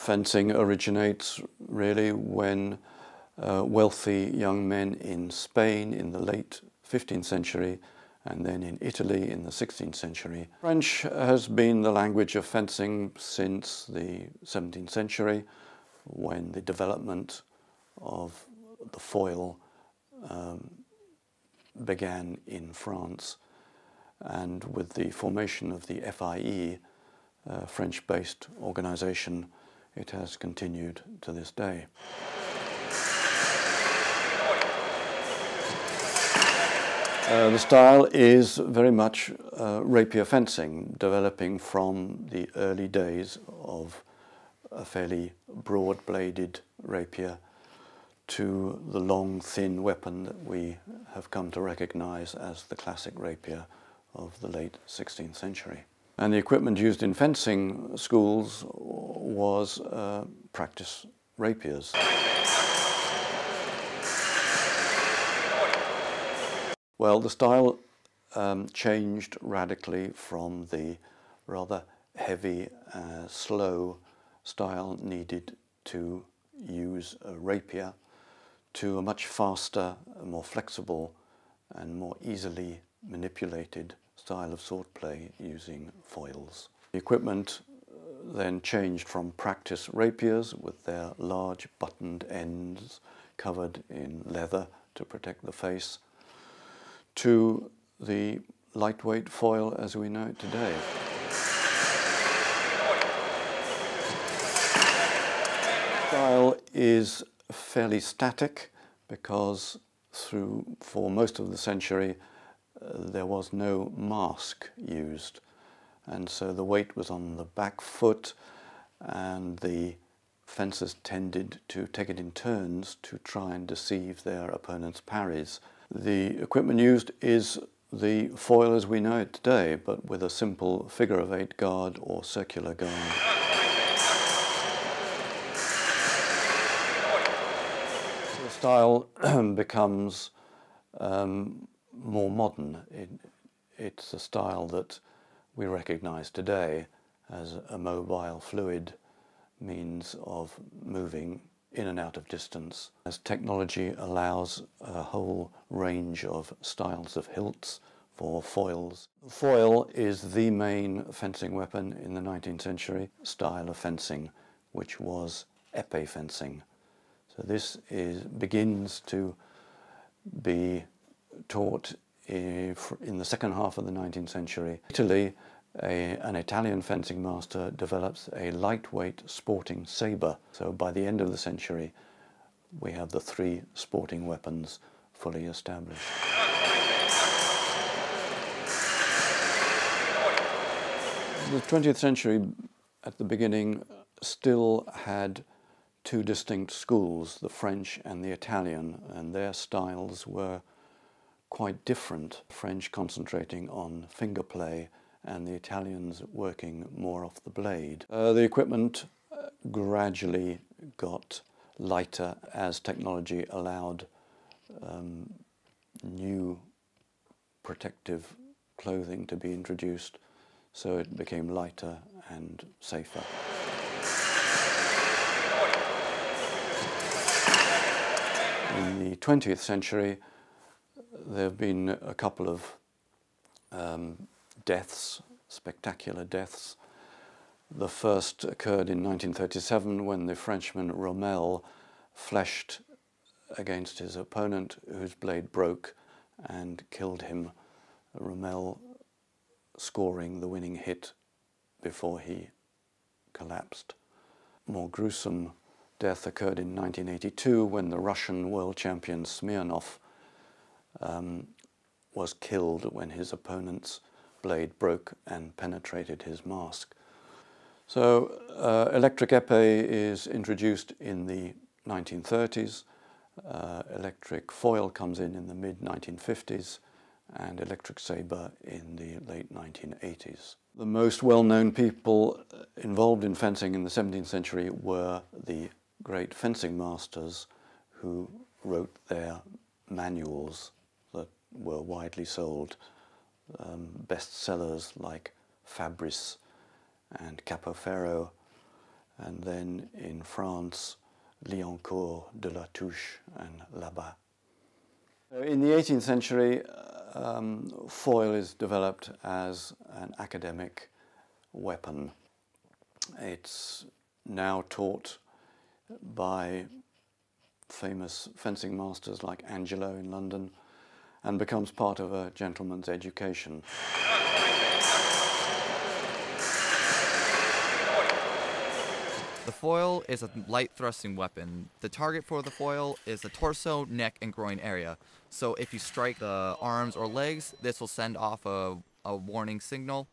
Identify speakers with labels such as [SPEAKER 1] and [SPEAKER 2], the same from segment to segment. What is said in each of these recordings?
[SPEAKER 1] Fencing originates really when wealthy young men in Spain in the late 15th century and then in Italy in the 16th century. French has been the language of fencing since the 17th century, when the development of the foil began in France, and with the formation of the FIE, French-based organization, it has continued to this day. The style is very much rapier fencing, developing from the early days of a fairly broad-bladed rapier to the long, thin weapon that we have come to recognize as the classic rapier of the late 16th century. And the equipment used in fencing schools was practice rapiers. Well, the style changed radically from the rather heavy, slow style needed to use a rapier to a much faster, more flexible and more easily manipulated style of swordplay using foils. The equipment then changed from practice rapiers with their large buttoned ends covered in leather to protect the face to the lightweight foil as we know it today. Style is fairly static because for most of the century there was no mask used, and so the weight was on the back foot and the fencers tended to take it in turns to try and deceive their opponent's parries. The equipment used is the foil as we know it today, but with a simple figure-of-8 guard or circular guard. The style becomes more modern. It's a style that we recognize today as a mobile, fluid means of moving in and out of distance. As technology allows a whole range of styles of hilts for foils. Foil is the main fencing weapon in the 19th century style of fencing, which was épée fencing. So this begins to be taught in the second half of the 19th century. Italy, an Italian fencing master develops a lightweight sporting saber. So by the end of the century, we have the three sporting weapons fully established. The 20th century, at the beginning, still had two distinct schools, the French and the Italian, and their styles were quite different. French concentrating on finger play and the Italians working more off the blade. The equipment gradually got lighter as technology allowed new protective clothing to be introduced, so it became lighter and safer. In the 20th century, there have been a couple of deaths, spectacular deaths. The first occurred in 1937 when the Frenchman Rommel fleshed against his opponent, whose blade broke and killed him. Rommel scoring the winning hit before he collapsed. More gruesome death occurred in 1982 when the Russian world champion Smirnov was killed when his opponent's blade broke and penetrated his mask. So electric épée is introduced in the 1930s, electric foil comes in the mid-1950s, and electric saber in the late 1980s. The most well-known people involved in fencing in the 17th century were the great fencing masters who wrote their manuals that were widely sold. Bestsellers like Fabris and Capoferro and then in France, Liancourt, de la Touche and Labat. In the 18th century, foil is developed as an academic weapon. It's now taught by famous fencing masters like Angelo in London and becomes part of a gentleman's education.
[SPEAKER 2] The foil is a light thrusting weapon. The target for the foil is the torso, neck, and groin area. So if you strike the arms or legs, this will send off a warning signal,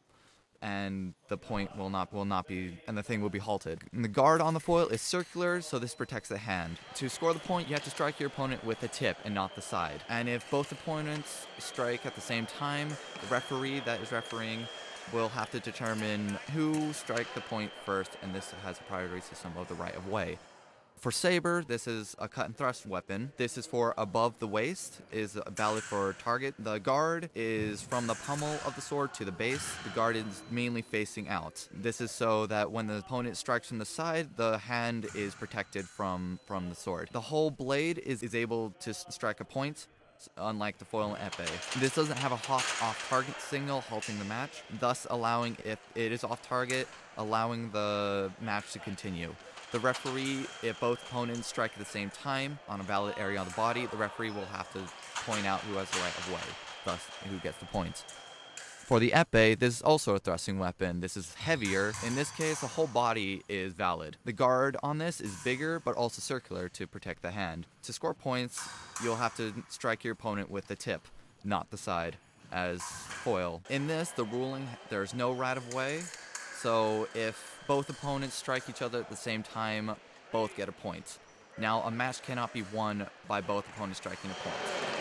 [SPEAKER 2] and the point will not be, and the thing will be halted. And the guard on the foil is circular, so this protects the hand. To score the point, you have to strike your opponent with the tip and not the side. And if both opponents strike at the same time, the referee that is refereeing will have to determine who strike the point first, and this has a priority system of the right of way. For saber, this is a cut and thrust weapon. This is for above the waist, is valid for target. The guard is from the pommel of the sword to the base. The guard is mainly facing out. This is so that when the opponent strikes from the side, the hand is protected from the sword. The whole blade is able to strike a point, unlike the foil and épée. This doesn't have a off-target signal halting the match, thus allowing, if it is off-target, allowing the match to continue. The referee, if both opponents strike at the same time on a valid area on the body, the referee will have to point out who has the right of way, thus who gets the points. For the épée, this is also a thrusting weapon. This is heavier. In this case, the whole body is valid. The guard on this is bigger, but also circular to protect the hand. To score points, you'll have to strike your opponent with the tip, not the side, as foil. In this, the ruling, there's no right of way, so if both opponents strike each other at the same time, both get a point. Now, a match cannot be won by both opponents striking a point.